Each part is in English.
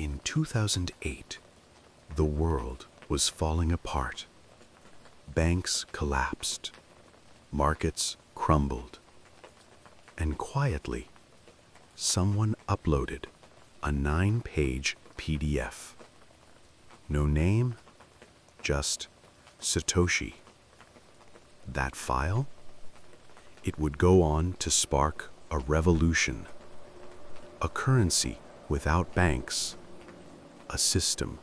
In 2008, the world was falling apart. Banks collapsed, markets crumbled, and quietly, someone uploaded a 9-page PDF. No name, just Satoshi. That file? It would go on to spark a revolution, a currency without banks, a system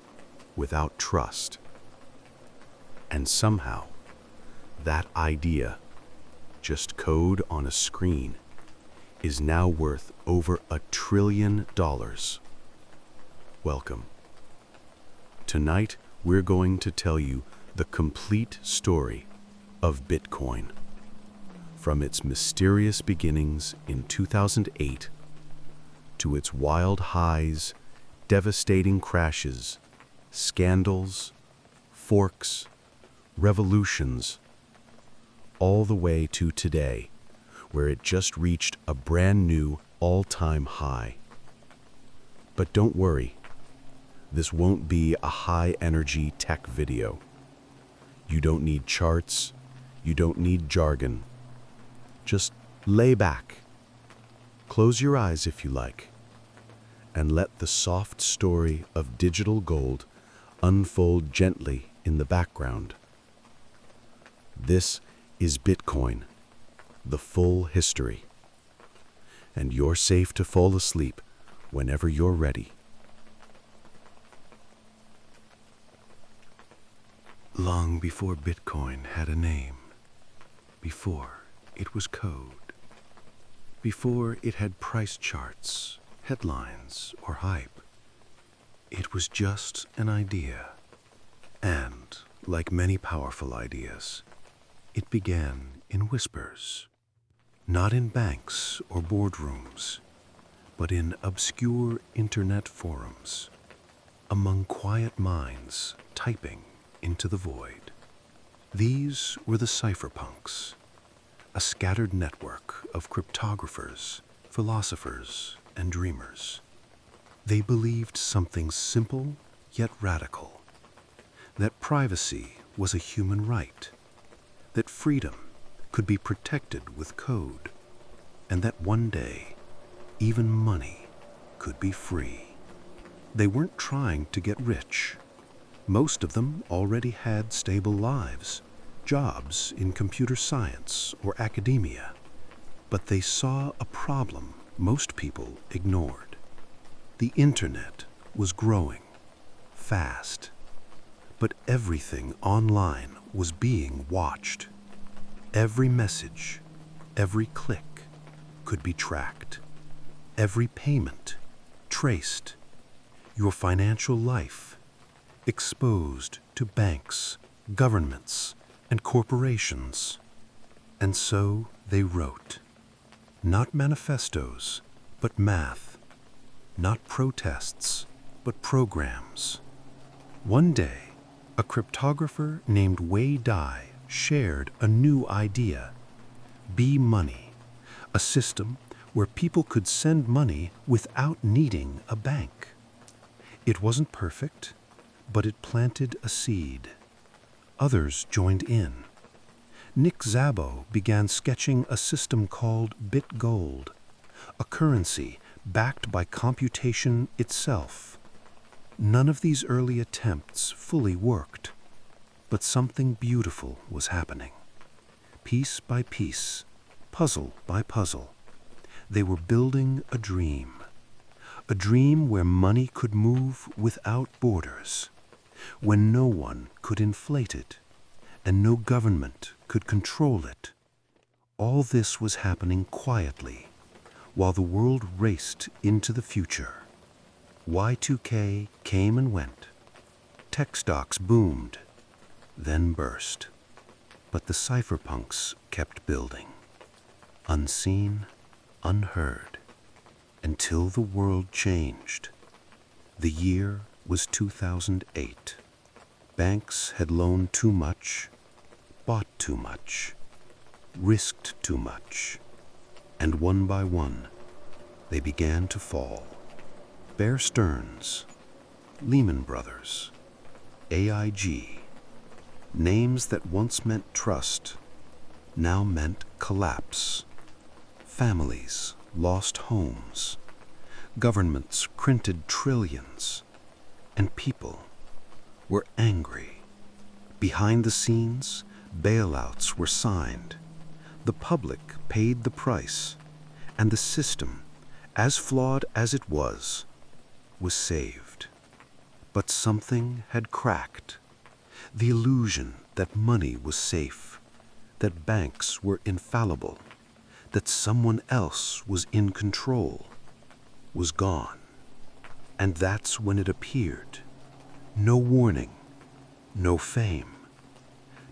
without trust. And somehow, that idea, just code on a screen, is now worth over $1 trillion. Welcome. Tonight, we're going to tell you the complete story of Bitcoin. From its mysterious beginnings in 2008 to its wild highs, devastating crashes, scandals, forks, revolutions, all the way to today, where it just reached a brand new all-time high. But don't worry, this won't be a high-energy tech video. You don't need charts, you don't need jargon. Just lay back, close your eyes if you like, and let the soft story of digital gold unfold gently in the background. This is Bitcoin, the full history. And you're safe to fall asleep whenever you're ready. Long before Bitcoin had a name, before it was code, before it had price charts, headlines, or hype, it was just an idea. And, like many powerful ideas, it began in whispers, not in banks or boardrooms, but in obscure internet forums, among quiet minds typing into the void. These were the cypherpunks, a scattered network of cryptographers, philosophers, and dreamers. They believed something simple yet radical, that privacy was a human right, that freedom could be protected with code, and that one day, even money could be free. They weren't trying to get rich. Most of them already had stable lives, jobs in computer science or academia, but they saw a problem most people ignored. The internet was growing fast, but everything online was being watched. Every message, every click could be tracked. Every payment traced. Your financial life exposed to banks, governments, and corporations. And so they wrote. Not manifestos, but math. Not protests, but programs. One day, a cryptographer named Wei Dai shared a new idea. B-Money, a system where people could send money without needing a bank. It wasn't perfect, but it planted a seed. Others joined in. Nick Szabo began sketching a system called BitGold, a currency backed by computation itself. None of these early attempts fully worked, but something beautiful was happening. Piece by piece, puzzle by puzzle, they were building a dream where money could move without borders, when no one could inflate it, and no government could control it. All this was happening quietly, while the world raced into the future. Y2K came and went. Tech stocks boomed, then burst. But the cypherpunks kept building, unseen, unheard, until the world changed. The year was 2008. Banks had loaned too much, bought too much, risked too much, and one by one, they began to fall. Bear Stearns, Lehman Brothers, AIG, names that once meant trust now meant collapse. Families lost homes, governments printed trillions, and people were angry. Behind the scenes, bailouts were signed. The public paid the price, and the system, as flawed as it was saved. But something had cracked. The illusion that money was safe, that banks were infallible, that someone else was in control, was gone. And that's when it appeared. No warning, no fame,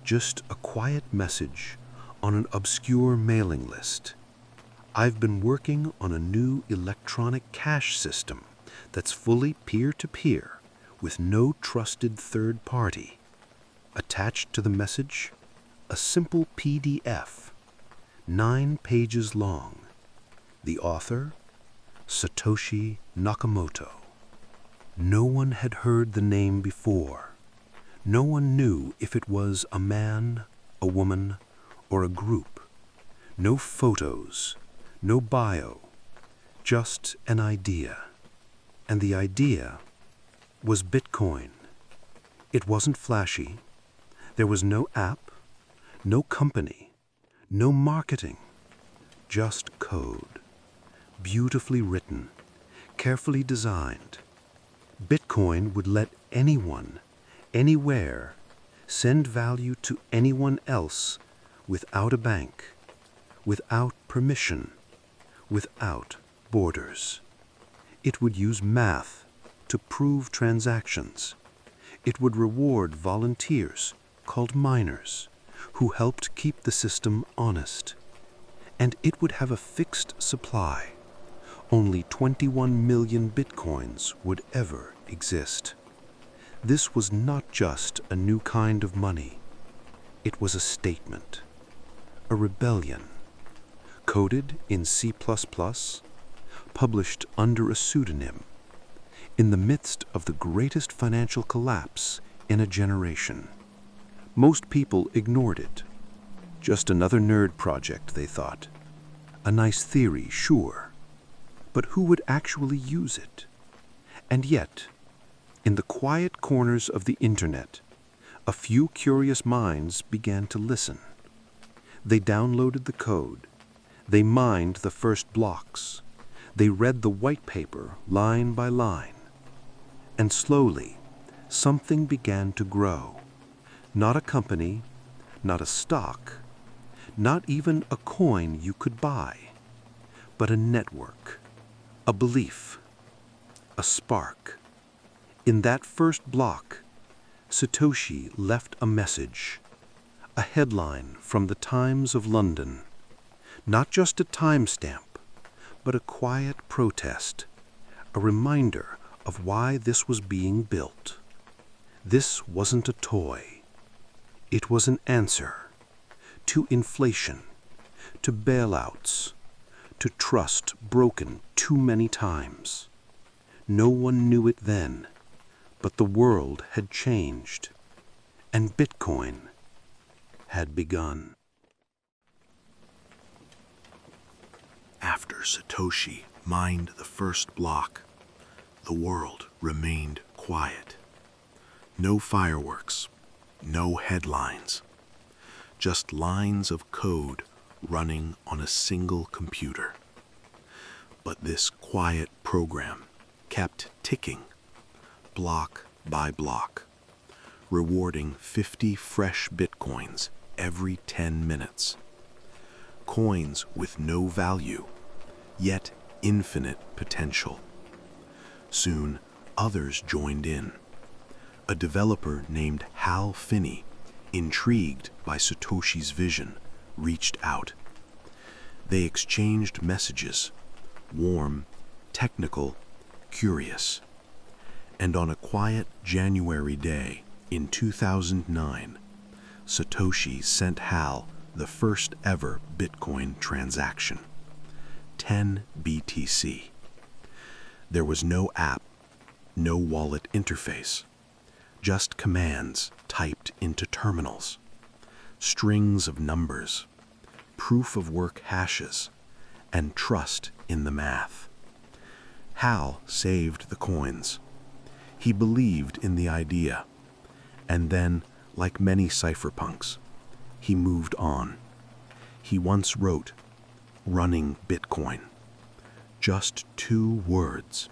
just a quiet message on an obscure mailing list. I've been working on a new electronic cash system that's fully peer-to-peer with no trusted third party. Attached to the message, a simple PDF, 9 pages long. The author, Satoshi Nakamoto. No one had heard the name before. No one knew if it was a man, a woman, or a group. No photos, no bio, just an idea. And the idea was Bitcoin. It wasn't flashy. There was no app, no company, no marketing, just code. Beautifully written, carefully designed. Bitcoin would let anyone, anywhere, send value to anyone else without a bank, without permission, without borders. It would use math to prove transactions. It would reward volunteers, called miners, who helped keep the system honest. And it would have a fixed supply. Only 21 million bitcoins would ever exist. This was not just a new kind of money. It was a statement, a rebellion, coded in C++, published under a pseudonym, in the midst of the greatest financial collapse in a generation. Most people ignored it. Just another nerd project, they thought. A nice theory, sure. But who would actually use it? And yet, in the quiet corners of the internet, a few curious minds began to listen. They downloaded the code. They mined the first blocks. They read the white paper line by line. And slowly, something began to grow. Not a company, not a stock, not even a coin you could buy, but a network, a belief, a spark. In that first block, Satoshi left a message, a headline from the Times of London. Not just a timestamp, but a quiet protest, a reminder of why this was being built. This wasn't a toy. It was an answer to inflation, to bailouts, to trust broken too many times. No one knew it then, but the world had changed, and Bitcoin had begun. After Satoshi mined the first block, the world remained quiet. No fireworks, no headlines, just lines of code running on a single computer. But this quiet program kept ticking, block by block, rewarding 50 fresh bitcoins every 10 minutes. Coins with no value, yet infinite potential. Soon, others joined in. A developer named Hal Finney, intrigued by Satoshi's vision, reached out. They exchanged messages, warm, technical, curious. And on a quiet January day in 2009, Satoshi sent Hal the first ever Bitcoin transaction, 10 BTC. There was no app, No wallet interface, just commands typed into terminals, strings of numbers, proof of work hashes, and trust in the math. Hal saved the coins. He believed in the idea. And then, like many cypherpunks, he moved on. He once wrote, "Running Bitcoin." Just 2 words.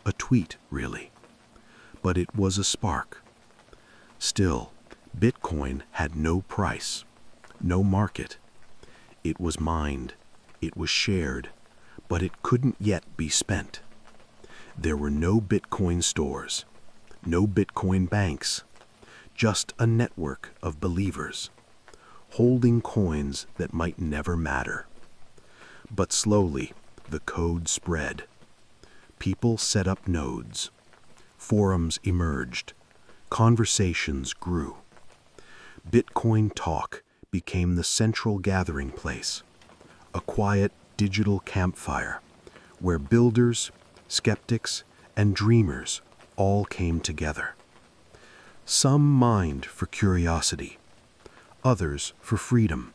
A tweet, really. But it was a spark. Still, Bitcoin had no price, no market. It was mined, it was shared, but it couldn't yet be spent. There were no Bitcoin stores, no Bitcoin banks, just a network of believers, holding coins that might never matter. But slowly, the code spread. People set up nodes. Forums emerged. Conversations grew. Bitcoin talk became the central gathering place, a quiet digital campfire where builders, skeptics, and dreamers all came together. Some mined for curiosity, others for freedom,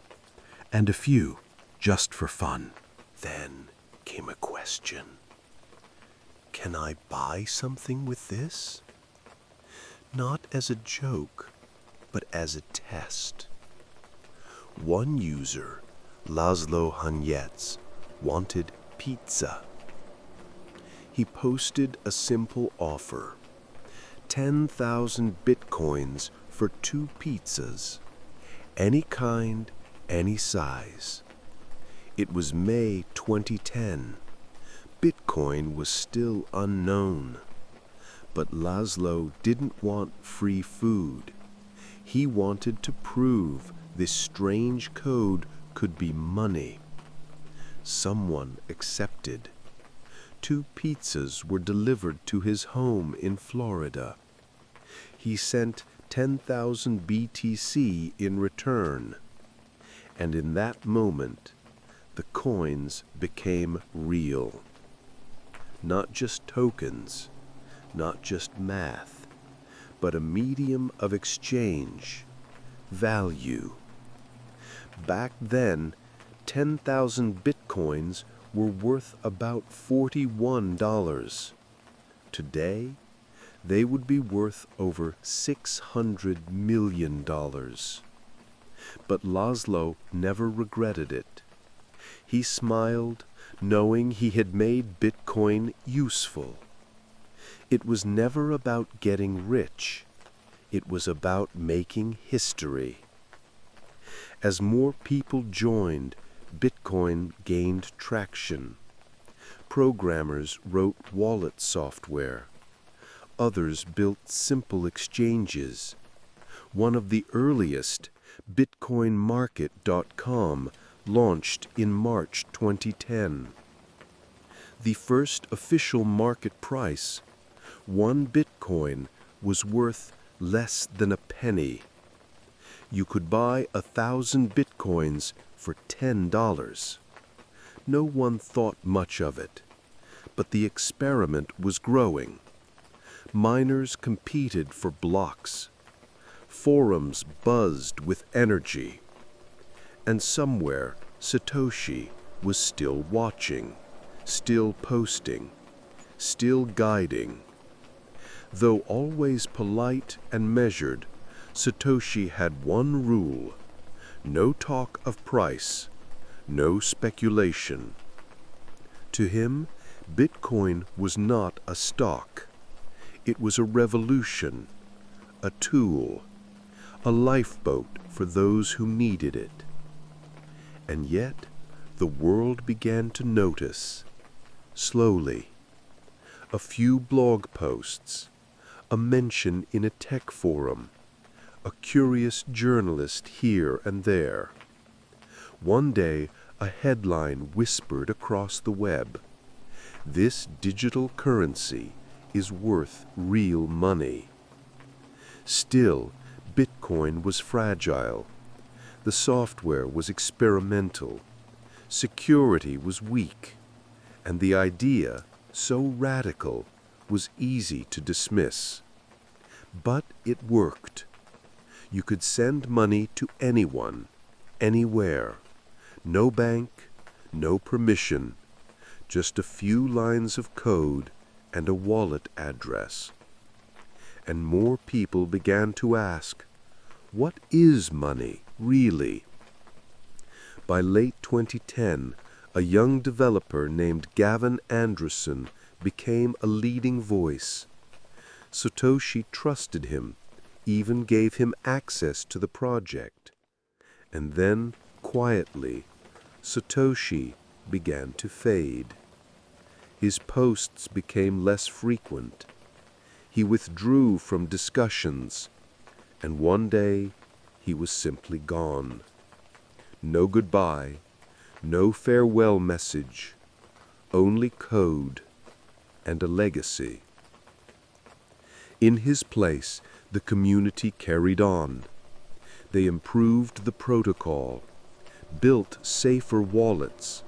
and a few just for fun. Then came a question. Can I buy something with this? Not as a joke, but as a test. One user, Laszlo Hanyets, wanted pizza. He posted a simple offer: 10,000 bitcoins for 2 pizzas, any kind, any size. It was May 2010. Bitcoin was still unknown. But Laszlo didn't want free food. He wanted to prove this strange code could be money. Someone accepted. 2 pizzas were delivered to his home in Florida. He sent 10,000 BTC in return. And in that moment, the coins became real. Not just tokens, not just math, but a medium of exchange, value. Back then, 10,000 bitcoins were worth about $41. Today, they would be worth over $600 million. But Laszlo never regretted it. He smiled, knowing he had made Bitcoin useful. It was never about getting rich. It was about making history. As more people joined, Bitcoin gained traction. Programmers wrote wallet software. Others built simple exchanges. One of the earliest, BitcoinMarket.com, launched in March 2010. The first official market price, 1 Bitcoin, was worth less than a penny. You could buy 1,000 Bitcoins for $10. No one thought much of it, but the experiment was growing. Miners competed for blocks. Forums buzzed with energy. And somewhere, Satoshi was still watching, still posting, still guiding. Though always polite and measured, Satoshi had one rule: no talk of price, no speculation. To him, Bitcoin was not a stock. It was a revolution, a tool, a lifeboat for those who needed it. And yet, the world began to notice, slowly. A few blog posts, a mention in a tech forum, a curious journalist here and there. One day, a headline whispered across the web: "This digital currency is worth real money." Still, Bitcoin was fragile. The software was experimental. Security was weak. And the idea, so radical, was easy to dismiss. But it worked. You could send money to anyone, anywhere. No bank, no permission, just a few lines of code and a wallet address. And more people began to ask, what is money, really? By late 2010, a young developer named Gavin Andresen became a leading voice. Satoshi trusted him, even gave him access to the project. And then, quietly, Satoshi began to fade. His posts became less frequent. He withdrew from discussions, and one day he was simply gone. No goodbye, no farewell message, only code and a legacy. In his place, the community carried on. They improved the protocol, built safer wallets,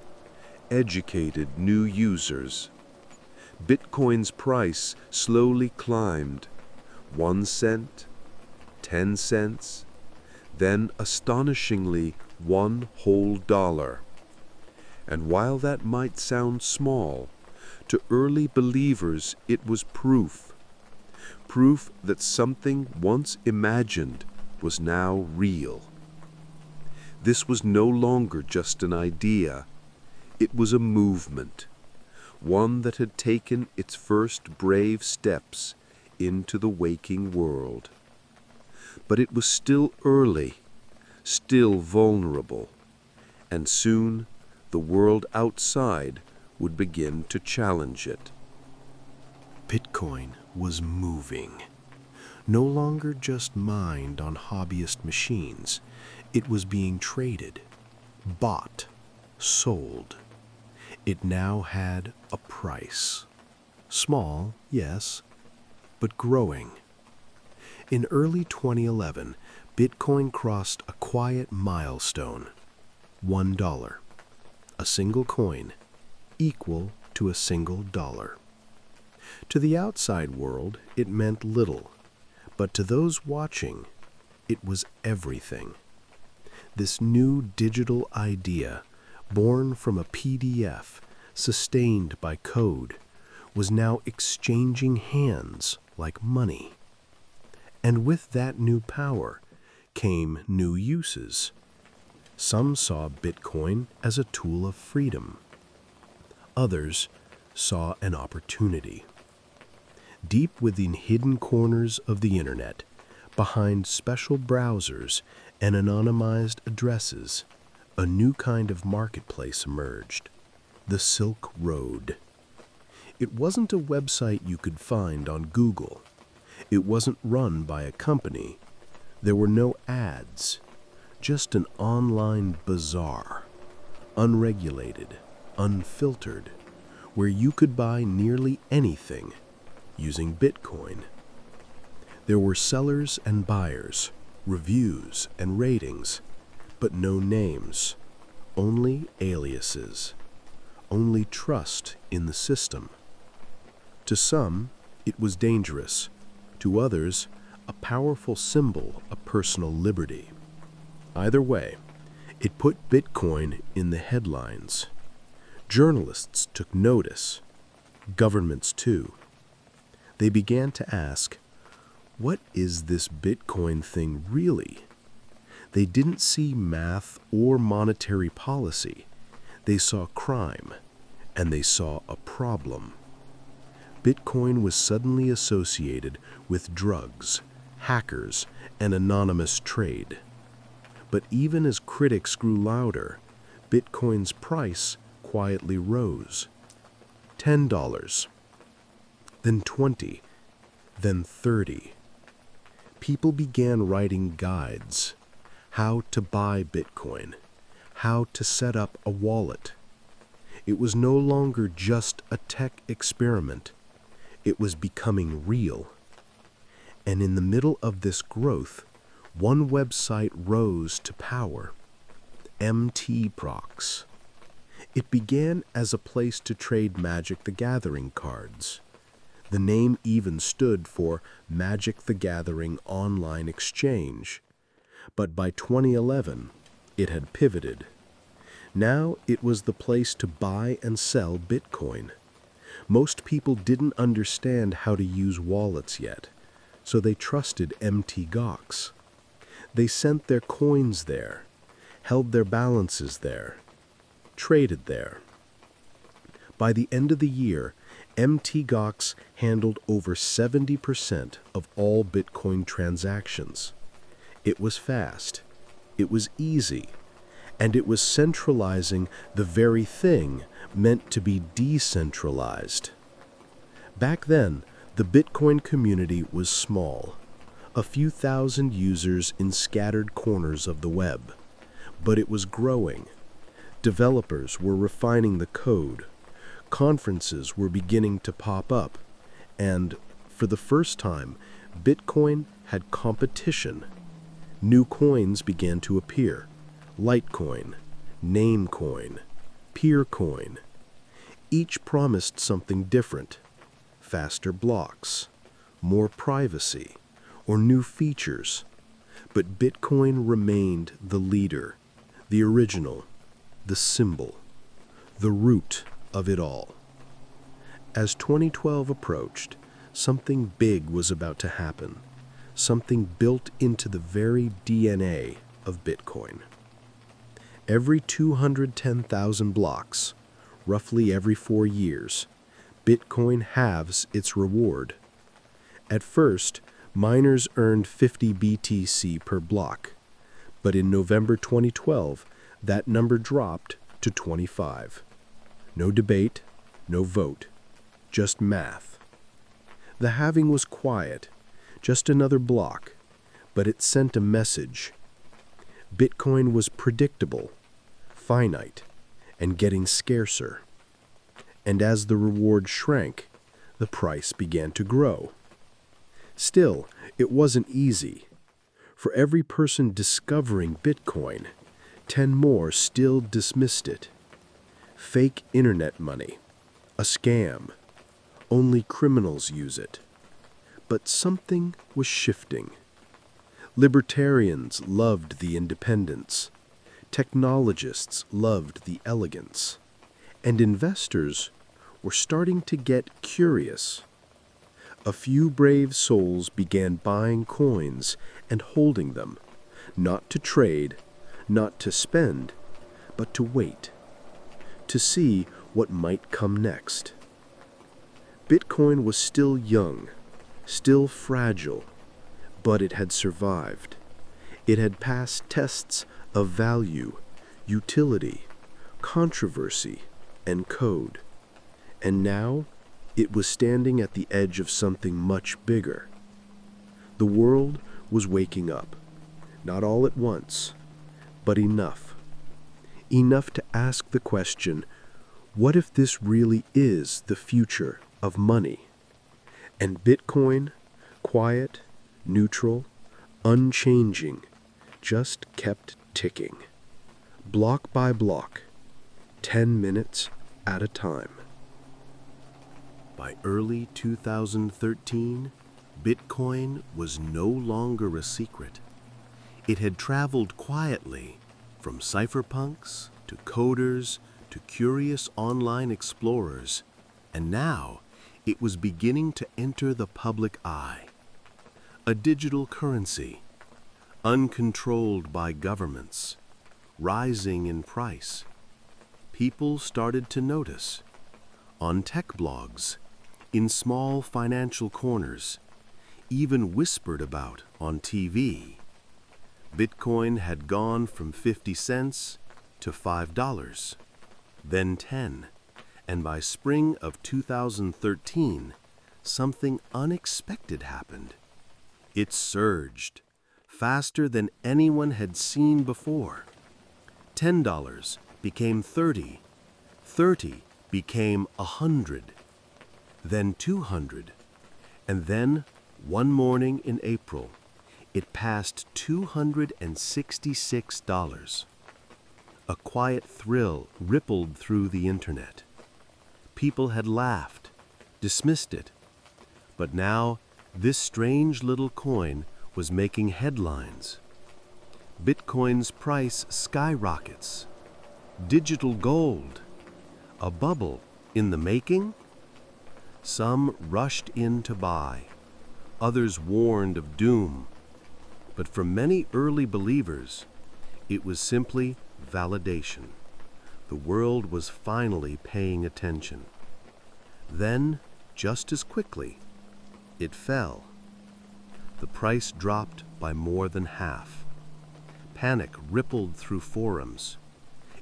educated new users. Bitcoin's price slowly climbed, 1 cent, 10 cents, then astonishingly $1 whole. And while that might sound small, to early believers it was proof that something once imagined was now real. This was no longer just an idea, it was a movement, one that had taken its first brave steps into the waking world. But it was still early, still vulnerable, and soon the world outside would begin to challenge it. Bitcoin was moving. No longer just mined on hobbyist machines, it was being traded, bought, sold. It now had a price. Small, yes, but growing. In early 2011, Bitcoin crossed a quiet milestone, $1. A single coin, equal to a single dollar. To the outside world, it meant little, but to those watching, it was everything. This new digital idea, born from a PDF, sustained by code, was now exchanging hands like money. And with that new power came new uses. Some saw Bitcoin as a tool of freedom. Others saw an opportunity. Deep within hidden corners of the internet, behind special browsers and anonymized addresses, a new kind of marketplace emerged, the Silk Road. It wasn't a website you could find on Google. It wasn't run by a company. There were no ads, just an online bazaar, unregulated, unfiltered, where you could buy nearly anything using Bitcoin. There were sellers and buyers, reviews and ratings, but no names, only aliases, only trust in the system. To some, it was dangerous. To others, a powerful symbol of personal liberty. Either way, it put Bitcoin in the headlines. Journalists took notice, governments too. They began to ask, what is this Bitcoin thing really? They didn't see math or monetary policy. They saw crime, and they saw a problem. Bitcoin was suddenly associated with drugs, hackers, and anonymous trade. But even as critics grew louder, Bitcoin's price quietly rose. $10, then 20, then 30. People began writing guides, how to buy Bitcoin, how to set up a wallet. It was no longer just a tech experiment. It was becoming real. And in the middle of this growth, one website rose to power, MTProx. It began as a place to trade Magic the Gathering cards. The name even stood for Magic the Gathering Online Exchange. But by 2011, it had pivoted. Now it was the place to buy and sell Bitcoin. Most people didn't understand how to use wallets yet, so they trusted Mt. Gox. They sent their coins there, held their balances there, traded there. By the end of the year, Mt. Gox handled over 70% of all Bitcoin transactions. It was fast, it was easy, and it was centralizing the very thing meant to be decentralized. Back then, the Bitcoin community was small, a few thousand users in scattered corners of the web, but it was growing. Developers were refining the code, conferences were beginning to pop up, and, for the first time, Bitcoin had competition. New coins began to appear: Litecoin, Namecoin, Peercoin. Each promised something different: faster blocks, more privacy, or new features. But Bitcoin remained the leader, the original, the symbol, the root of it all. As 2012 approached, something big was about to happen, something built into the very DNA of Bitcoin. Every 210,000 blocks, roughly every 4 years, Bitcoin halves its reward. At first, miners earned 50 BTC per block, but in November 2012, that number dropped to 25. No debate, no vote, just math. The halving was quiet, just another block, but it sent a message. Bitcoin was predictable, finite, and getting scarcer. And as the reward shrank, the price began to grow. Still, it wasn't easy. For every person discovering Bitcoin, 10 more still dismissed it. Fake internet money, a scam. Only criminals use it. But something was shifting. Libertarians loved the independence. Technologists loved the elegance. And investors were starting to get curious. A few brave souls began buying coins and holding them, not to trade, not to spend, but to wait, to see what might come next. Bitcoin was still young, still fragile, but it had survived. It had passed tests of value, utility, controversy, and code. And now, it was standing at the edge of something much bigger. The world was waking up, not all at once, but enough. Enough to ask the question, what if this really is the future of money? And Bitcoin, quiet, neutral, unchanging, just kept ticking. Block by block, 10 minutes at a time. By early 2013, Bitcoin was no longer a secret. It had traveled quietly from cypherpunks to coders to curious online explorers, and now it was beginning to enter the public eye. A digital currency, uncontrolled by governments, rising in price. People started to notice. On tech blogs, in small financial corners, even whispered about on TV. Bitcoin had gone from 50 cents to $5, then 10, and by spring of 2013, something unexpected happened. It surged, faster than anyone had seen before. $10 became 30, 30 became 100, then 200, and then, one morning in April, it passed $266. A quiet thrill rippled through the internet. People had laughed, dismissed it, But now, this strange little coin was making headlines. Bitcoin's price skyrockets. Digital gold. A bubble in the making? Some rushed in to buy. Others warned of doom. But for many early believers, it was simply validation. The world was finally paying attention. Then, just as quickly, it fell. The price dropped by more than half. Panic rippled through forums.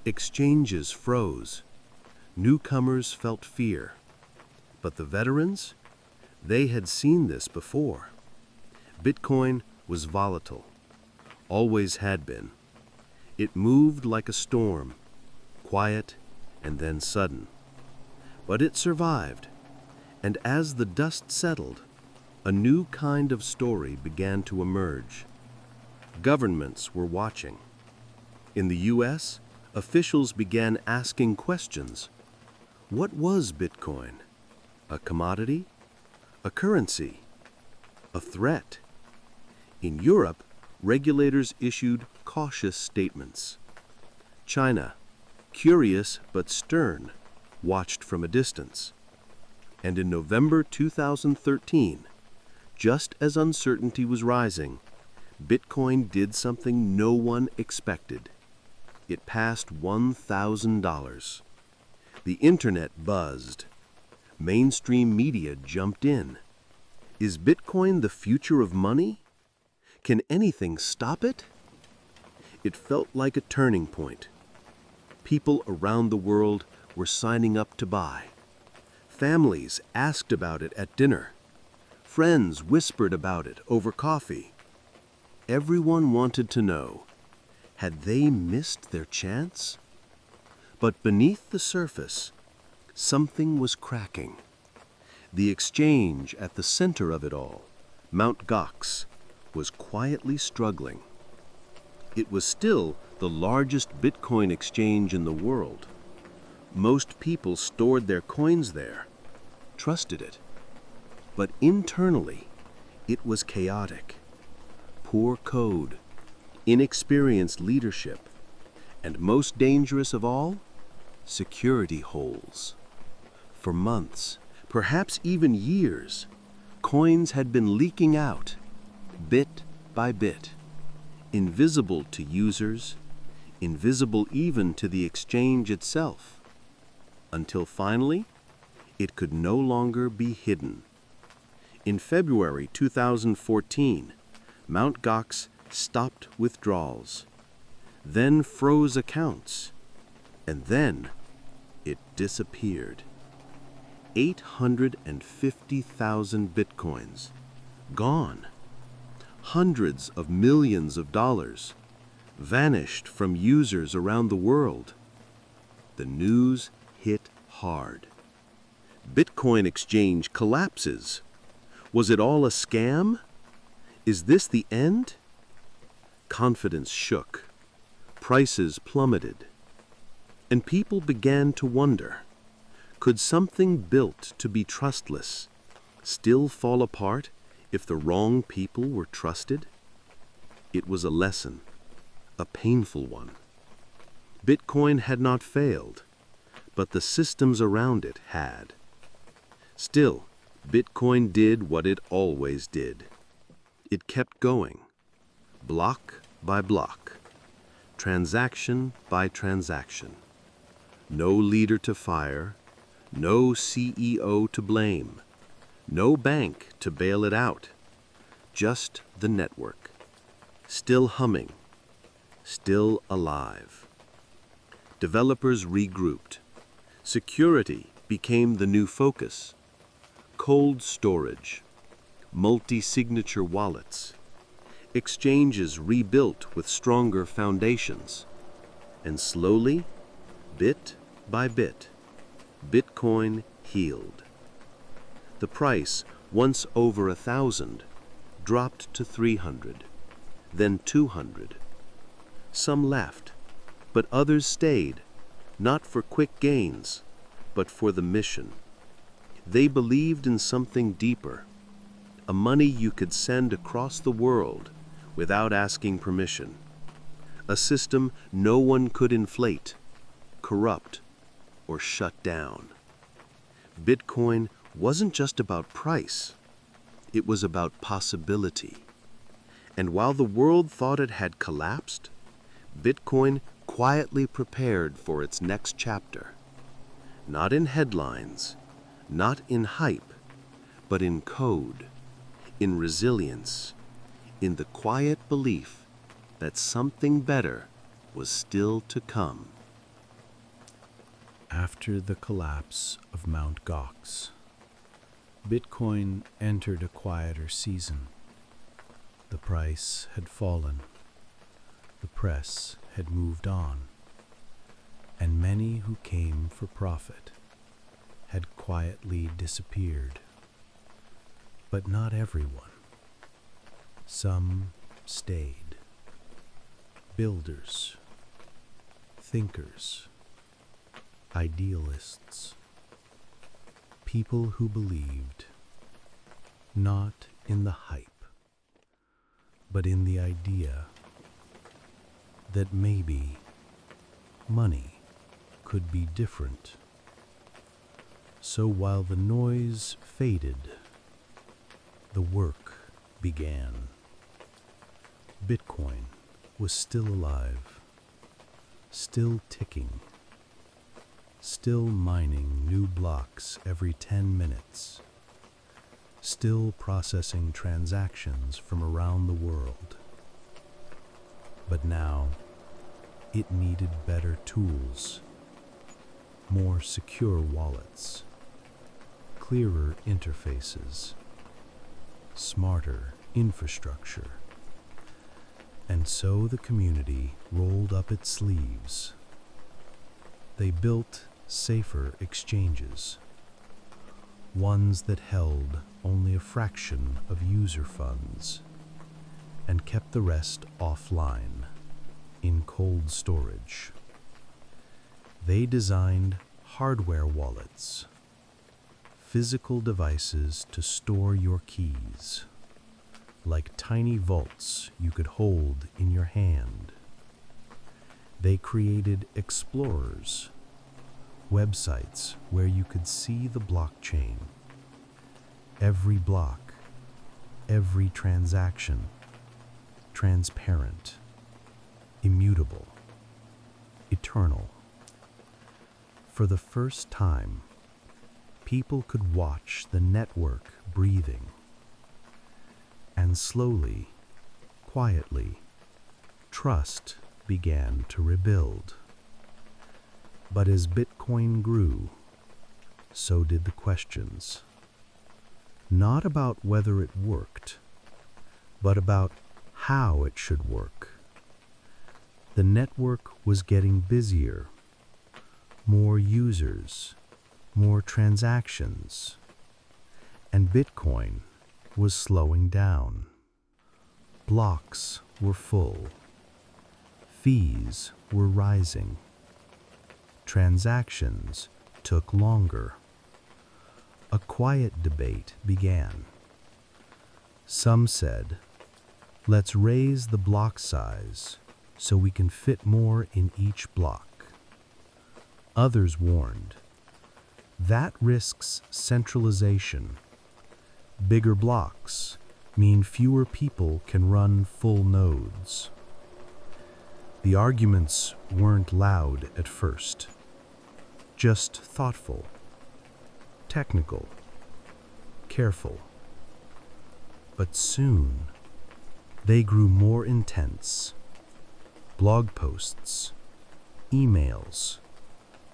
Exchanges froze. Newcomers felt fear. But the veterans? They had seen this before. Bitcoin was volatile. Always had been. It moved like a storm, quiet and then sudden. But it survived, and as the dust settled, a new kind of story began to emerge. Governments were watching. In the U.S., officials began asking questions. What was Bitcoin? A commodity? A currency? A threat? In Europe, regulators issued cautious statements. China, curious but stern, watched from a distance. And in November 2013, just as uncertainty was rising, Bitcoin did something no one expected. It passed $1,000. The internet buzzed. Mainstream media jumped in. Is Bitcoin the future of money? Can anything stop it? It felt like a turning point. People around the world were signing up to buy. Families asked about it at dinner. Friends whispered about it over coffee. Everyone wanted to know, had they missed their chance? But beneath the surface, something was cracking. The exchange at the center of it all, Mt. Gox, was quietly struggling. It was still the largest Bitcoin exchange in the world. Most people stored their coins there, trusted it. But internally, it was chaotic. Poor code, inexperienced leadership, and most dangerous of all, security holes. For months, perhaps even years, coins had been leaking out, bit by bit, invisible to users, invisible even to the exchange itself, until finally, it could no longer be hidden. In February 2014, Mt. Gox stopped withdrawals, then froze accounts, and then it disappeared. 850,000 bitcoins, gone. Hundreds of millions of dollars, vanished from users around the world. The news hit hard. Bitcoin exchange collapses. Was it all a scam? Is this the end? Confidence shook. Prices plummeted. And people began to wonder, could something built to be trustless still fall apart if the wrong people were trusted? It was a lesson, a painful one. Bitcoin had not failed, but the systems around it had. Still, Bitcoin did what it always did. It kept going, block by block, transaction by transaction. No leader to fire, no CEO to blame, no bank to bail it out. Just the network, still humming, still alive. Developers regrouped. Security became the new focus. Cold storage, multi-signature wallets, exchanges rebuilt with stronger foundations. And slowly, bit by bit, Bitcoin healed. The price, once over 1,000, dropped to 300, then 200. Some left, but others stayed, not for quick gains, but for the mission. They believed in something deeper, a money you could send across the world without asking permission, a system no one could inflate, corrupt, or shut down. Bitcoin wasn't just about price, it was about possibility. And while the world thought it had collapsed, Bitcoin quietly prepared for its next chapter. Not in headlines, not in hype, but in code, in resilience, in the quiet belief that something better was still to come. After the collapse of Mt. Gox, Bitcoin entered a quieter season. The price had fallen, the press had moved on, and many who came for profit had quietly disappeared. But not everyone. Some stayed. Builders, thinkers, idealists, people who believed not in the hype, but in the idea that maybe money could be different. So while the noise faded, the work began. Bitcoin was still alive, still ticking, still mining new blocks every 10 minutes, still processing transactions from around the world. But now, it needed better tools, more secure wallets, clearer interfaces, smarter infrastructure. And so the community rolled up its sleeves. They built safer exchanges, ones that held only a fraction of user funds and kept the rest offline in cold storage. They designed hardware wallets, physical devices to store your keys, like tiny vaults you could hold in your hand. They created explorers, websites where you could see the blockchain, every block, every transaction, transparent, immutable, eternal. For the first time, people could watch the network breathing. And slowly, quietly, trust began to rebuild. But as Bitcoin grew, so did the questions. Not about whether it worked, but about how it should work. The network was getting busier, more users, more transactions, and Bitcoin was slowing down. Blocks were full. Fees were rising. Transactions took longer. A quiet debate began. Some said, "Let's raise the block size so we can fit more in each block." Others warned, "That risks centralization. Bigger blocks mean fewer people can run full nodes." The arguments weren't loud at first, just thoughtful, technical, careful. But soon, they grew more intense. Blog posts, emails,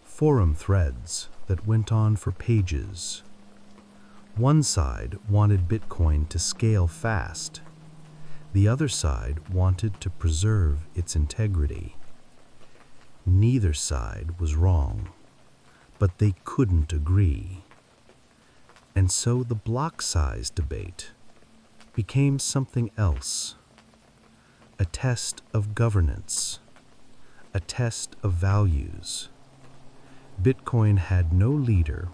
forum threads that went on for pages. One side wanted Bitcoin to scale fast. The other side wanted to preserve its integrity. Neither side was wrong, but they couldn't agree. And so the block size debate became something else, a test of governance, a test of values. Bitcoin had no leader,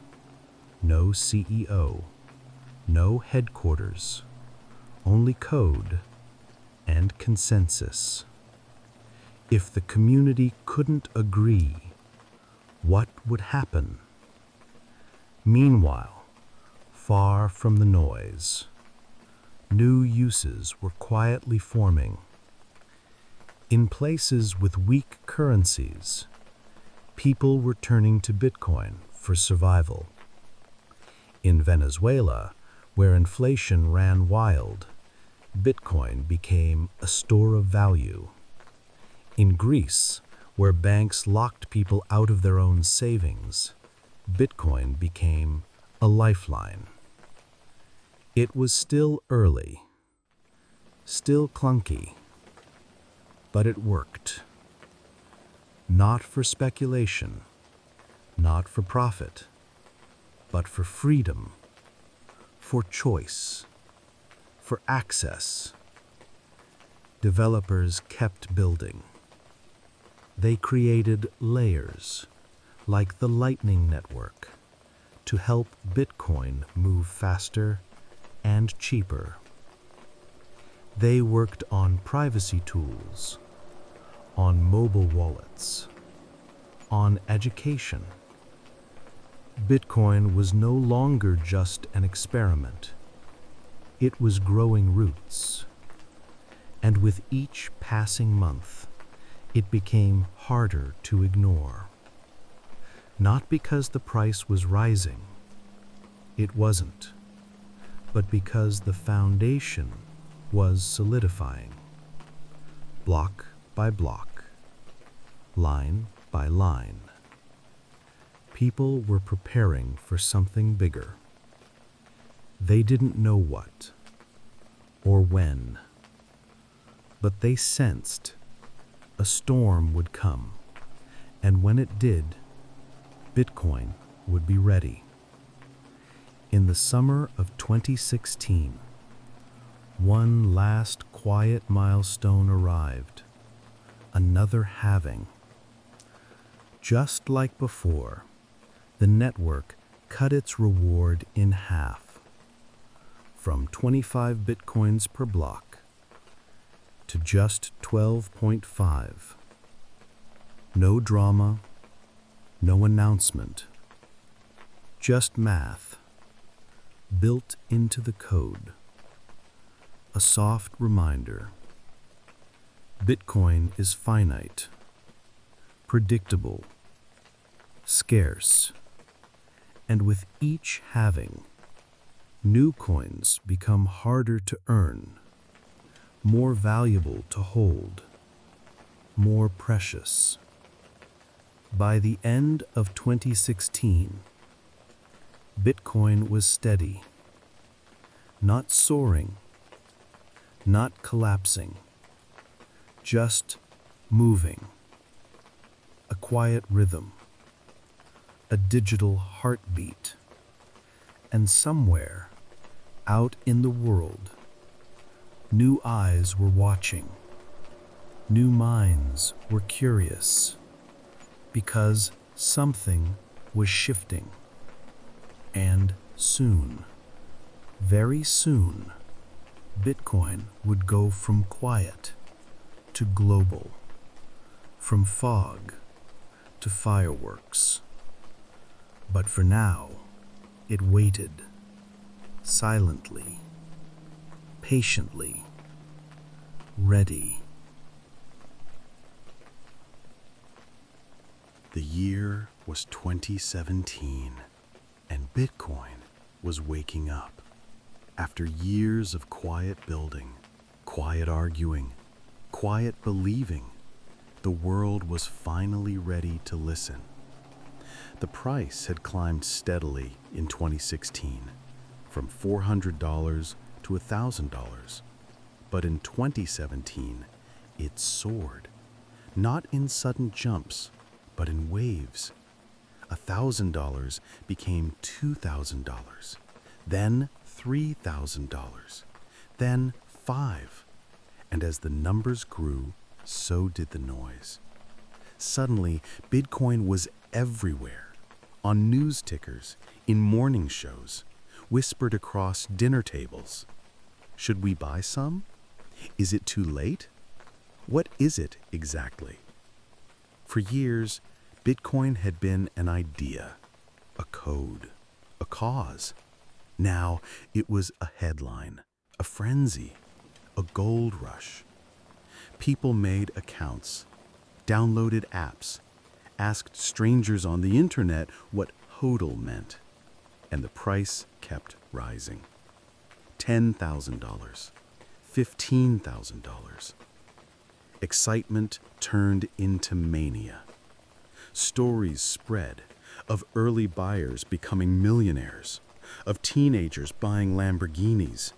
no CEO, No headquarters, only code and consensus. If the community couldn't agree, what would happen? Meanwhile, far from the noise, new uses were quietly forming. In places with weak currencies, people were turning to Bitcoin for survival. In Venezuela, where inflation ran wild, Bitcoin became a store of value. In Greece, where banks locked people out of their own savings, Bitcoin became a lifeline. It was still early, still clunky, but it worked. Not for speculation, not for profit, but for freedom, for choice, for access. Developers kept building. They created layers, like the Lightning Network, to help Bitcoin move faster and cheaper. They worked on privacy tools, on mobile wallets, on education. Bitcoin was no longer just an experiment. It was growing roots. And with each passing month, it became harder to ignore. Not because the price was rising. It wasn't. But because the foundation was solidifying. Block by block, line by line. People were preparing for something bigger. They didn't know what or when, but they sensed a storm would come, and when it did, Bitcoin would be ready. In the summer of 2016, one last quiet milestone arrived, another halving. Just like before, the network cut its reward in half, from 25 Bitcoins per block to just 12.5. No drama, no announcement, just math, built into the code. A soft reminder. Bitcoin is finite, predictable, scarce, and with each halving, new coins become harder to earn, more valuable to hold, more precious. By the end of 2016, Bitcoin was steady, not soaring, not collapsing, just moving. A quiet rhythm, a digital heartbeat, and somewhere out in the world, new eyes were watching, new minds were curious, because something was shifting. And soon, very soon, Bitcoin would go from quiet to global, from fog to fireworks. But for now, it waited, silently, patiently, ready. The year was 2017, and Bitcoin was waking up. After years of quiet building, quiet arguing, quiet believing, the world was finally ready to listen. The price had climbed steadily in 2016, from $400 to $1,000. But in 2017, it soared, not in sudden jumps, but in waves. $1,000 became $2,000, then $3,000, then $5,000. And as the numbers grew, so did the noise. Suddenly, Bitcoin was everywhere, on news tickers, in morning shows. whispered across dinner tables. Should we buy some? Is it too late? What is it exactly? For years, Bitcoin had been an idea, a code, a cause. Now it was a headline, a frenzy, a gold rush. People made accounts, downloaded apps, asked strangers on the internet what HODL meant, and the price kept rising. $10,000, $15,000. Excitement turned into mania. Stories spread of early buyers becoming millionaires, of teenagers buying Lamborghinis,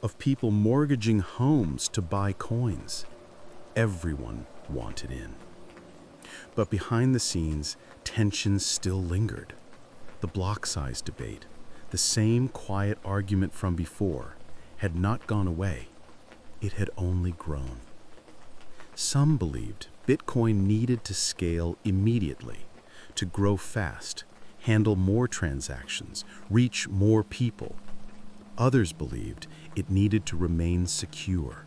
of people mortgaging homes to buy coins. Everyone wanted in. But behind the scenes, tension still lingered. The block size debate, the same quiet argument from before, had not gone away. It had only grown. Some believed Bitcoin needed to scale immediately, to grow fast, handle more transactions, reach more people. Others believed it needed to remain secure,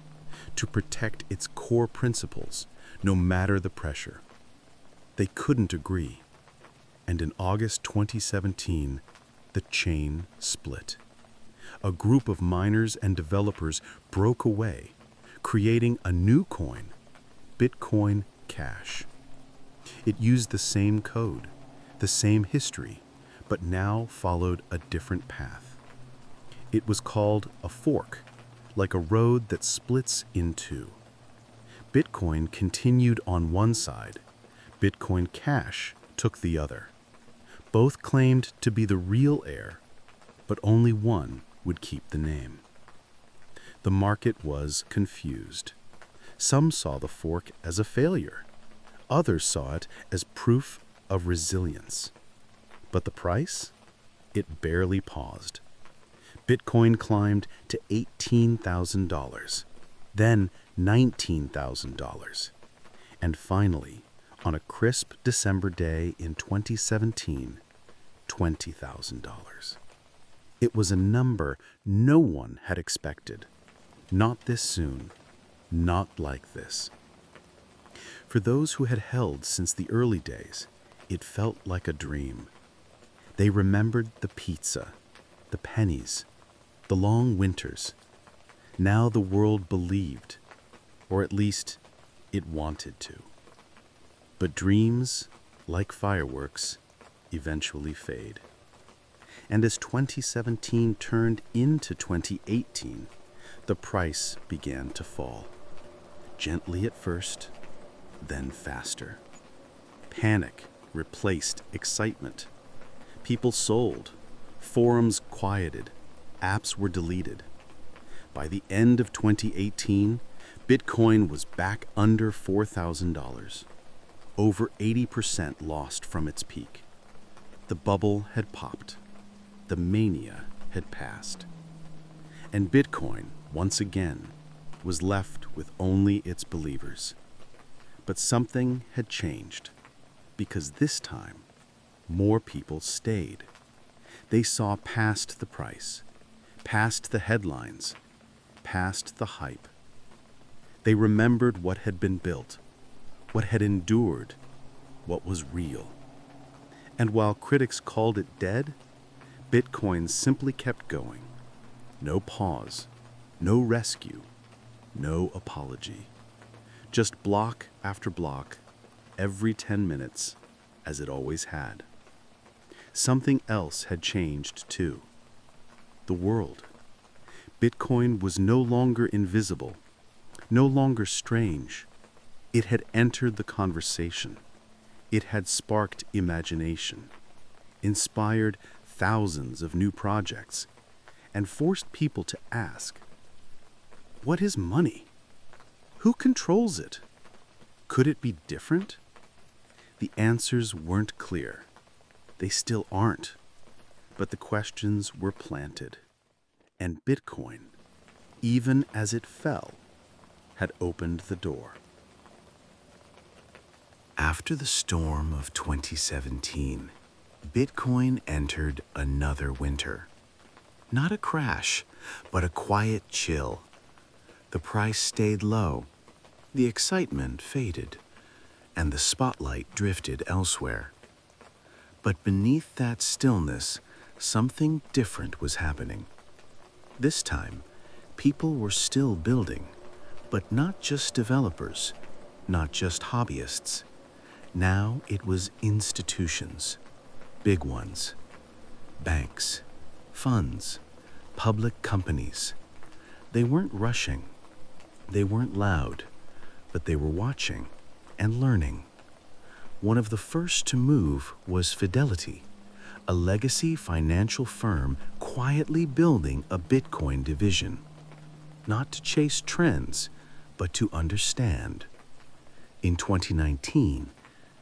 to protect its core principles, no matter the pressure. They couldn't agree. And in August 2017, the chain split. A group of miners and developers broke away, creating a new coin, Bitcoin Cash. It used the same code, the same history, but now followed a different path. It was called a fork, like a road that splits in two. Bitcoin continued on one side. Bitcoin Cash took the other. Both claimed to be the real heir, but only one would keep the name. The market was confused. Some saw the fork as a failure. Others saw it as proof of resilience. But the price? It barely paused. Bitcoin climbed to $18,000, then $19,000, and finally, on a crisp December day in 2017, $20,000. It was a number no one had expected. Not this soon, not like this. For those who had held since the early days, it felt like a dream. They remembered the pizza, the pennies, the long winters. Now the world believed, or at least it wanted to. But dreams, like fireworks, eventually fade. And as 2017 turned into 2018, the price began to fall. Gently at first, then faster. Panic replaced excitement. People sold, forums quieted, apps were deleted. By the end of 2018, Bitcoin was back under $4,000. Over 80% lost from its peak. The bubble had popped. The mania had passed. And Bitcoin, once again, was left with only its believers. But something had changed, because this time, more people stayed. They saw past the price, past the headlines, past the hype. They remembered what had been built, what had endured, what was real. And while critics called it dead, Bitcoin simply kept going. No pause, no rescue, no apology. Just block after block, every 10 minutes, as it always had. Something else had changed too. The world. Bitcoin was no longer invisible, no longer strange. It had entered the conversation. It had sparked imagination, inspired thousands of new projects, and forced people to ask, what is money? Who controls it? Could it be different? The answers weren't clear. They still aren't. But the questions were planted. And Bitcoin, even as it fell, had opened the door. After the storm of 2017, Bitcoin entered another winter. Not a crash, but a quiet chill. The price stayed low, the excitement faded, and the spotlight drifted elsewhere. But beneath that stillness, something different was happening. This time, people were still building, but not just developers, not just hobbyists. Now it was institutions, big ones, banks, funds, public companies. They weren't rushing, they weren't loud, but they were watching and learning. One of the first to move was Fidelity, a legacy financial firm quietly building a Bitcoin division, not to chase trends, but to understand. In 2019,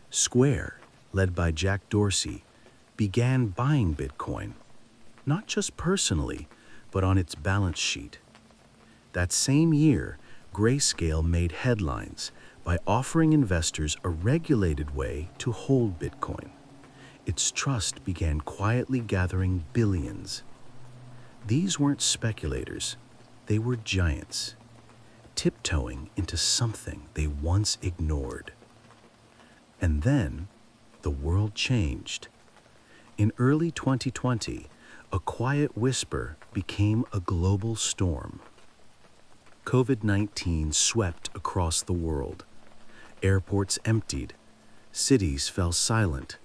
Square, led by Jack Dorsey, began buying Bitcoin, not just personally, but on its balance sheet. That same year, Grayscale made headlines by offering investors a regulated way to hold Bitcoin. Its trust began quietly gathering billions. These weren't speculators, they were giants, tiptoeing into something they once ignored. And then, the world changed. In early 2020, a quiet whisper became a global storm. COVID-19 swept across the world. Airports emptied, cities fell silent,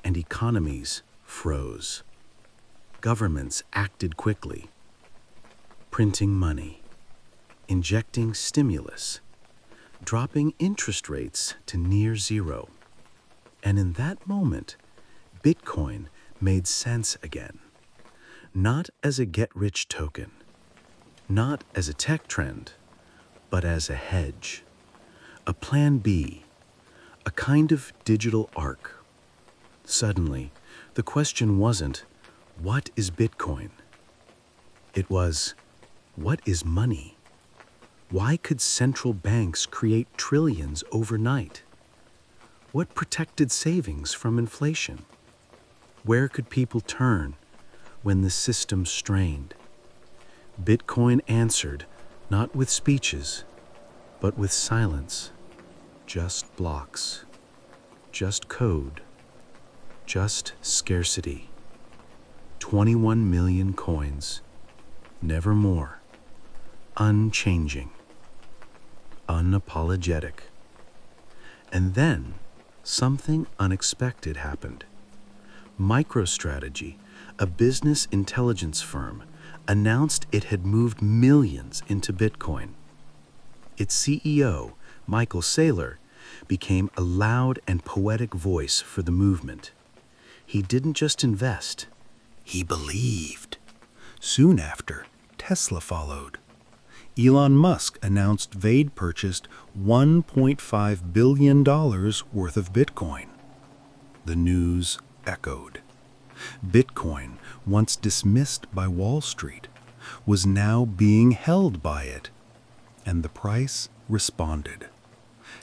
and economies froze. Governments acted quickly, printing money, injecting stimulus, dropping interest rates to near zero. And in that moment, Bitcoin made sense again. Not as a get-rich token, not as a tech trend, but as a hedge, a plan B, a kind of digital arc. Suddenly, the question wasn't, what is Bitcoin? It was, what is money? Why could central banks create trillions overnight? What protected savings from inflation? Where could people turn when the system strained? Bitcoin answered, not with speeches, but with silence. Just blocks, just code, just scarcity. 21 million coins, never more, unchanging, unapologetic. And then something unexpected happened. MicroStrategy, a business intelligence firm, announced it had moved millions into Bitcoin. Its CEO, Michael Saylor, became a loud and poetic voice for the movement. He didn't just invest, he believed. Soon after, Tesla followed. Elon Musk announced they'd purchased $1.5 billion worth of Bitcoin. The news echoed. Bitcoin, once dismissed by Wall Street, was now being held by it, and the price responded.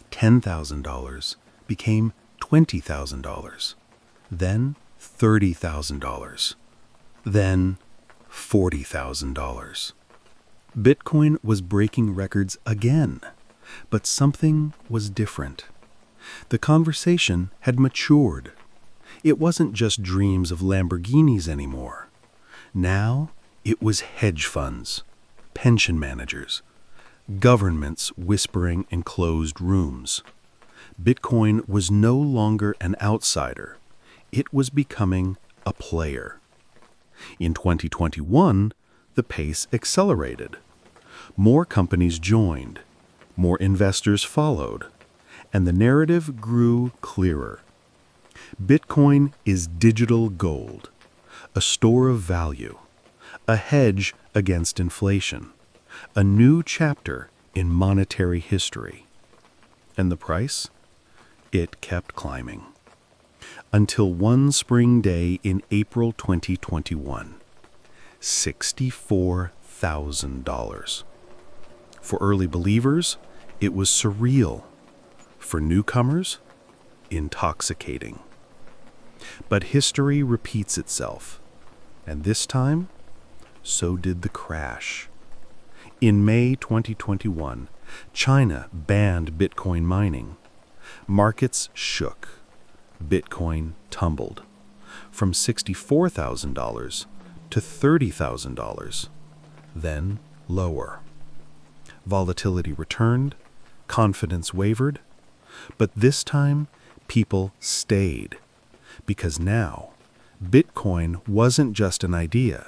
$10,000 became $20,000, then $30,000, then $40,000. Bitcoin was breaking records again, but something was different. The conversation had matured. It wasn't just dreams of Lamborghinis anymore. Now it was hedge funds, pension managers, governments whispering in closed rooms. Bitcoin was no longer an outsider. It was becoming a player. In 2021, the pace accelerated. More companies joined, more investors followed, and the narrative grew clearer. Bitcoin is digital gold, a store of value, a hedge against inflation, a new chapter in monetary history. And the price? It kept climbing. Until one spring day in April 2021, $64,000. For early believers, it was surreal. For newcomers, intoxicating. But history repeats itself, and this time, so did the crash. In May 2021, China banned Bitcoin mining. Markets shook. Bitcoin tumbled from $64,000 to $30,000, then lower. Volatility returned, confidence wavered, but this time people stayed, because now Bitcoin wasn't just an idea,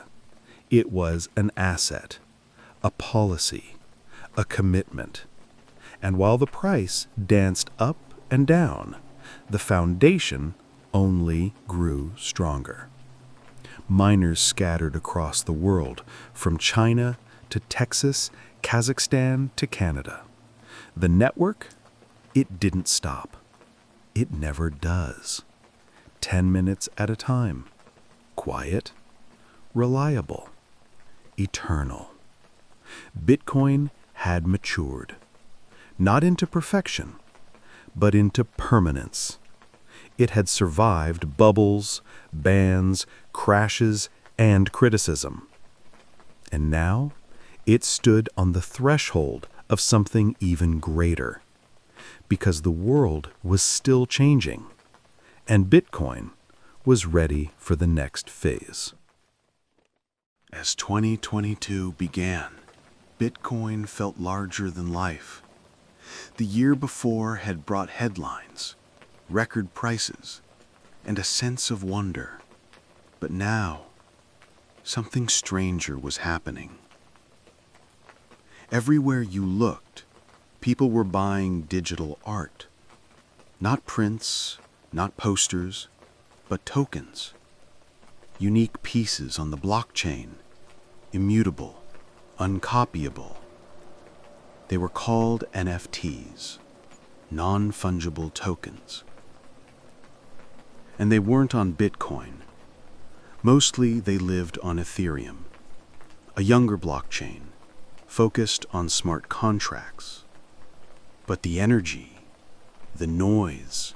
it was an asset, a policy, a commitment. And while the price danced up and down, the foundation only grew stronger. Miners scattered across the world, from China to Texas, Kazakhstan to Canada. The network, it didn't stop. It never does. 10 minutes at a time. Quiet, reliable, eternal. Bitcoin had matured, not into perfection, but into permanence. It had survived bubbles, bans, crashes, and criticism. And now it stood on the threshold of something even greater, because the world was still changing, and Bitcoin was ready for the next phase. As 2022 began, Bitcoin felt larger than life. The year before had brought headlines, record prices, and a sense of wonder. But now, something stranger was happening. Everywhere you looked, people were buying digital art. Not prints, not posters, but tokens. Unique pieces on the blockchain, immutable, uncopyable. They were called NFTs, non-fungible tokens. And they weren't on Bitcoin. Mostly they lived on Ethereum, a younger blockchain, focused on smart contracts. But the energy, the noise,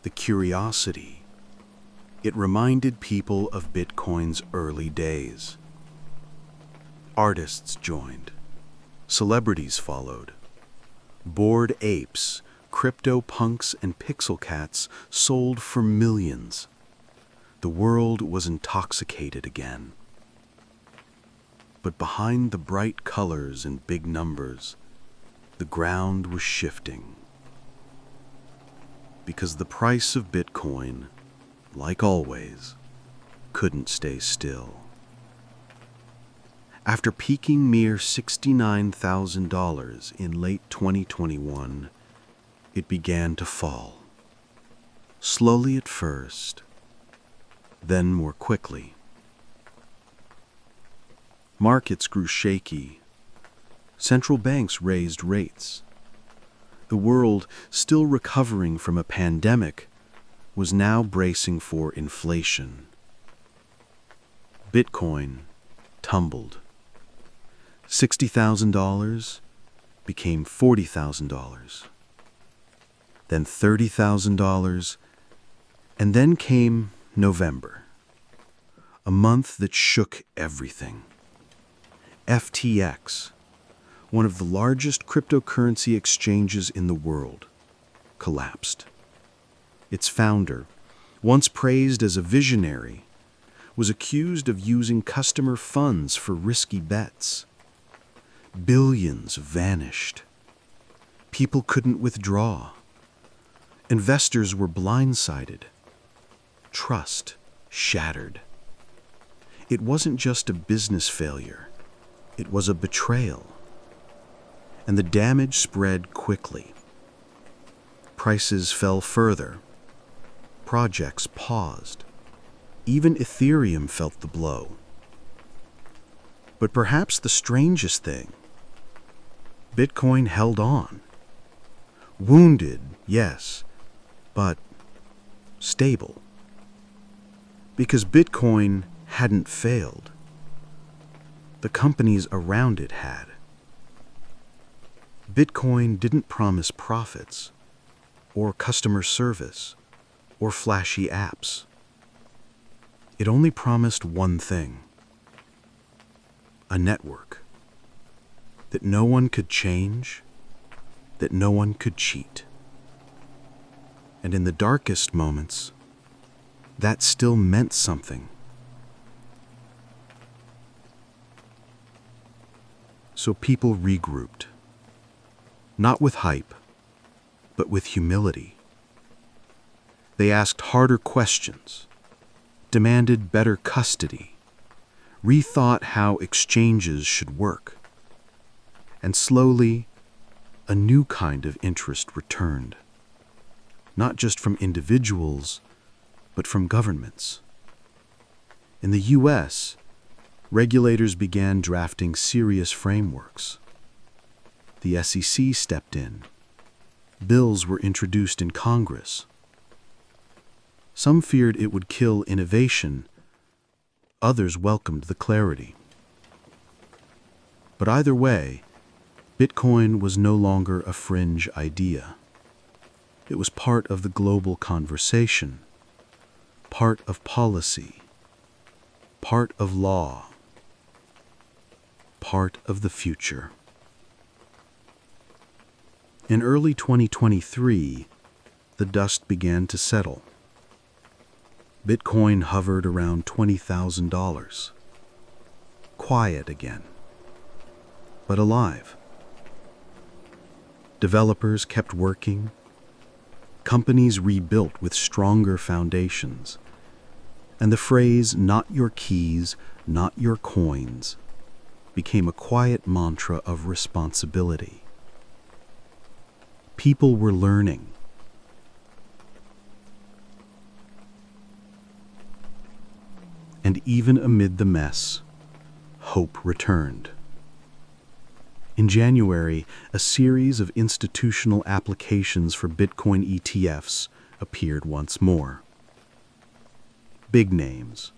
the curiosity, it reminded people of Bitcoin's early days. Artists joined. Celebrities followed. Bored apes, crypto punks, and pixel cats sold for millions. The world was intoxicated again. But behind the bright colors and big numbers, the ground was shifting. Because the price of Bitcoin, like always, couldn't stay still. After peaking mere $69,000 in late 2021, it began to fall. Slowly at first, then more quickly. Markets grew shaky. Central banks raised rates. The world, still recovering from a pandemic, was now bracing for inflation. Bitcoin tumbled. $60,000 became $40,000. Then $30,000, and then came November, a month that shook everything. FTX, one of the largest cryptocurrency exchanges in the world, collapsed. Its founder, once praised as a visionary, was accused of using customer funds for risky bets. Billions vanished. People couldn't withdraw. Investors were blindsided. Trust shattered. It wasn't just a business failure. It was a betrayal. And the damage spread quickly. Prices fell further. Projects paused. Even Ethereum felt the blow. But perhaps the strangest thing, Bitcoin held on. Wounded, yes, but stable. Because Bitcoin hadn't failed. The companies around it had. Bitcoin didn't promise profits, or customer service, or flashy apps. It only promised one thing: a network that no one could change, that no one could cheat. And in the darkest moments, that still meant something. So people regrouped, not with hype, but with humility. They asked harder questions, demanded better custody, rethought how exchanges should work. And slowly, a new kind of interest returned, not just from individuals, but from governments. In the US, regulators began drafting serious frameworks. The SEC stepped in. Bills were introduced in Congress. Some feared it would kill innovation. Others welcomed the clarity. But either way, Bitcoin was no longer a fringe idea. It was part of the global conversation, part of policy, part of law, part of the future. In early 2023, the dust began to settle. Bitcoin hovered around $20,000. Quiet again, but alive. Developers kept working. Companies rebuilt with stronger foundations. And the phrase, "not your keys, not your coins," became a quiet mantra of responsibility. People were learning. And even amid the mess, hope returned. In January, a series of institutional applications for Bitcoin ETFs appeared once more. Big names: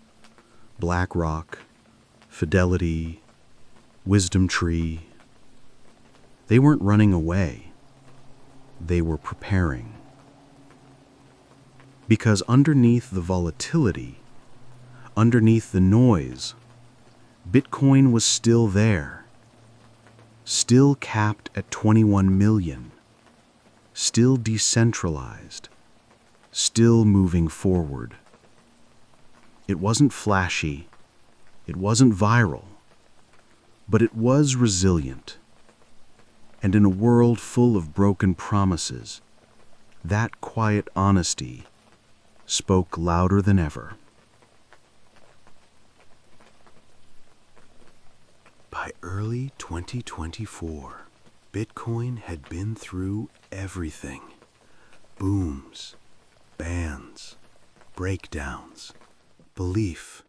BlackRock, Fidelity, WisdomTree. They weren't running away. They were preparing. Because underneath the volatility, underneath the noise, Bitcoin was still there, still capped at 21 million, still decentralized, still moving forward. It wasn't flashy, it wasn't viral, but it was resilient. And in a world full of broken promises, that quiet honesty spoke louder than ever. By early 2024, Bitcoin had been through everything. Booms, bans, breakdowns, belief.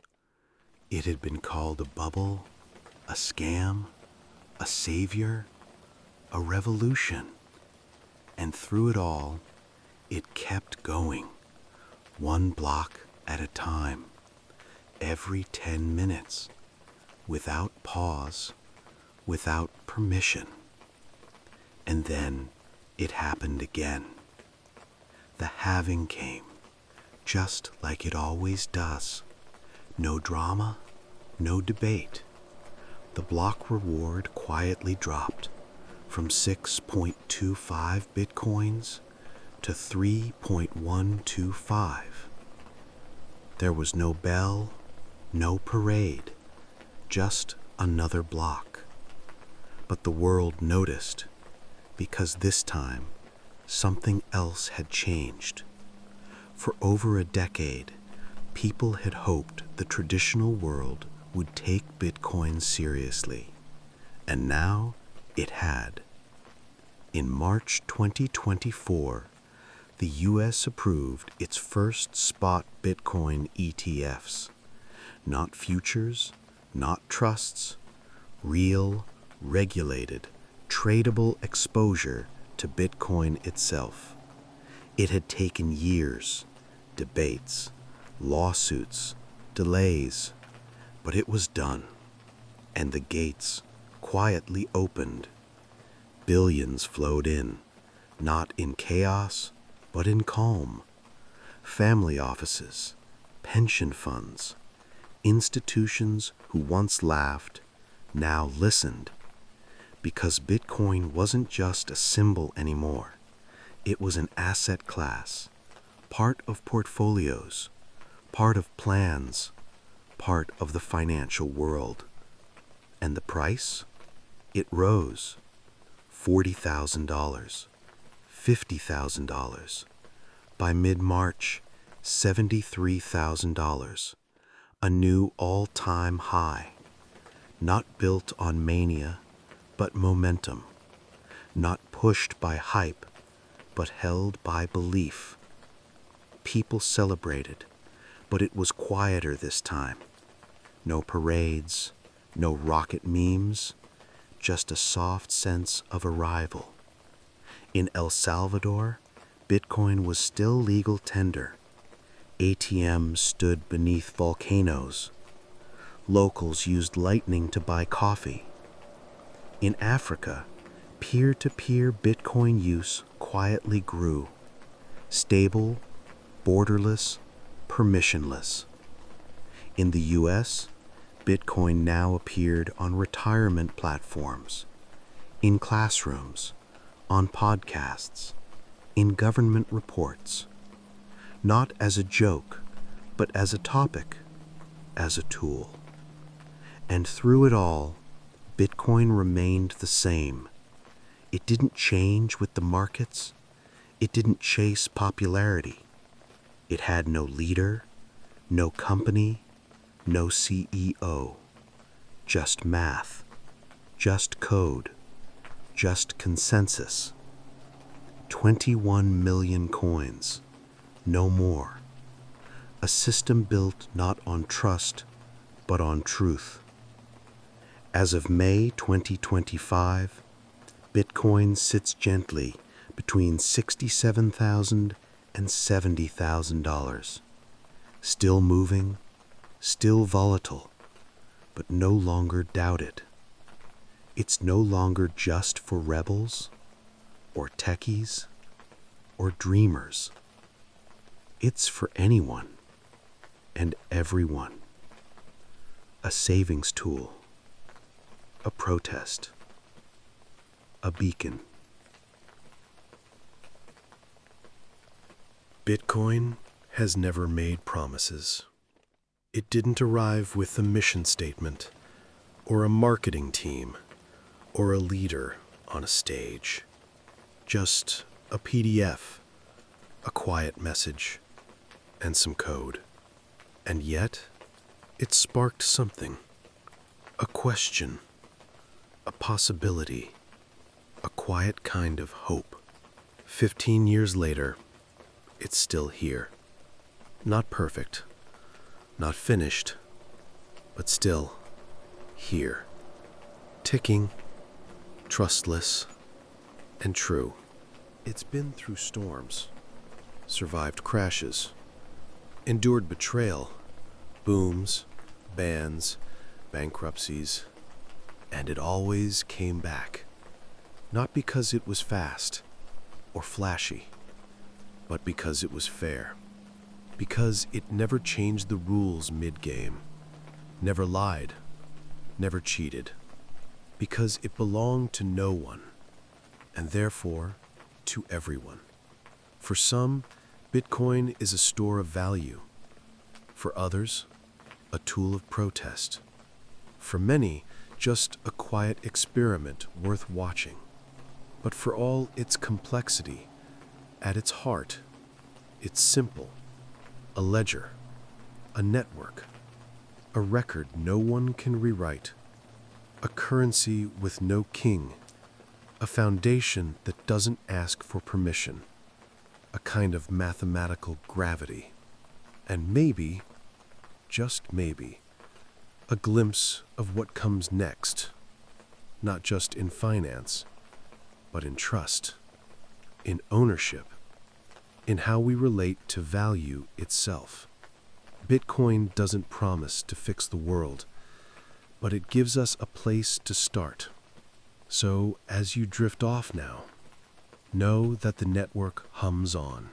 It had been called a bubble, a scam, a savior, a revolution. And through it all, it kept going, one block at a time, every 10 minutes, without pause, without permission. And then it happened again. The halving came, just like it always does. No drama, no debate. The block reward quietly dropped from 6.25 Bitcoins to 3.125. There was no bell, no parade, just another block. But the world noticed, because this time something else had changed. For over a decade, people had hoped the traditional world would take Bitcoin seriously, and now it had. In March 2024, the US approved its first spot Bitcoin ETFs. Not futures, not trusts, real, regulated, tradable exposure to Bitcoin itself. It had taken years, debates, lawsuits, delays, but it was done, and the gates quietly opened. Billions flowed in, not in chaos, but in calm. Family offices, pension funds, institutions who once laughed now listened, because Bitcoin wasn't just a symbol anymore. It was an asset class, part of portfolios, part of plans, part of the financial world. And the price? It rose. $40,000, $50,000. By mid-March, $73,000, a new all-time high, not built on mania, but momentum, not pushed by hype, but held by belief. People celebrated, but it was quieter this time. No parades, no rocket memes, just a soft sense of arrival. In El Salvador, Bitcoin was still legal tender. ATMs stood beneath volcanoes. Locals used lightning to buy coffee. In Africa, peer-to-peer Bitcoin use quietly grew. Stable, borderless, permissionless. In the US, Bitcoin now appeared on retirement platforms, in classrooms, on podcasts, in government reports, not as a joke, but as a topic, as a tool. And through it all, Bitcoin remained the same. It didn't change with the markets. It didn't chase popularity. It had no leader, no company, no CEO. Just math, just code, just consensus. 21 million coins, no more. A system built not on trust, but on truth. As of May 2025, Bitcoin sits gently between $67,000 and $70,000. Still moving, still volatile, but no longer doubted. It's no longer just for rebels, or techies, or dreamers. It's for anyone and everyone. A savings tool, a protest, a beacon. Bitcoin has never made promises. It didn't arrive with a mission statement, or a marketing team, or a leader on a stage. Just a PDF, a quiet message, and some code. And yet, it sparked something. A question, a possibility, a quiet kind of hope. 15 years later, it's still here. Not perfect, not finished, but still here. Ticking, trustless, and true. It's been through storms, survived crashes, endured betrayal, booms, bans, bankruptcies, and it always came back. Not because it was fast or flashy, but because it was fair. Because it never changed the rules mid-game, never lied, never cheated. Because it belonged to no one, and therefore to everyone. For some, Bitcoin is a store of value. For others, a tool of protest. For many, just a quiet experiment worth watching. But for all its complexity, at its heart, it's simple. A ledger, a network, a record no one can rewrite, a currency with no king, a foundation that doesn't ask for permission, a kind of mathematical gravity, and maybe, just maybe, a glimpse of what comes next, not just in finance, but in trust, in ownership, in how we relate to value itself. Bitcoin doesn't promise to fix the world, but it gives us a place to start. So as you drift off now, know that the network hums on.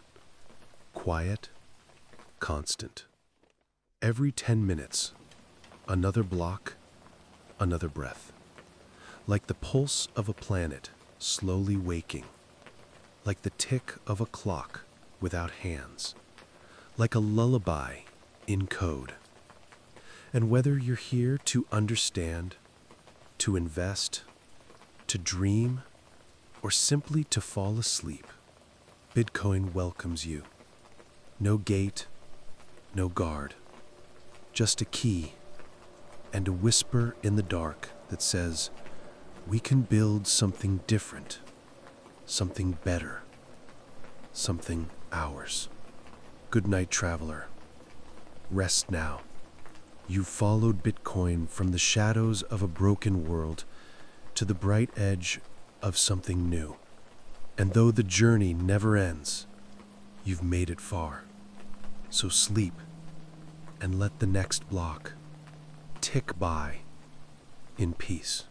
Quiet, constant. Every 10 minutes, another block, another breath. Like the pulse of a planet slowly waking. Like the tick of a clock without hands. Like a lullaby in code. And whether you're here to understand, to invest, to dream, or simply to fall asleep, Bitcoin welcomes you. No gate, no guard, just a key and a whisper in the dark that says, we can build something different, something better, something ours. Good night, traveler. Rest now. You followed Bitcoin from the shadows of a broken world to the bright edge of something new. And though the journey never ends, you've made it far. So sleep and let the next block tick by in peace.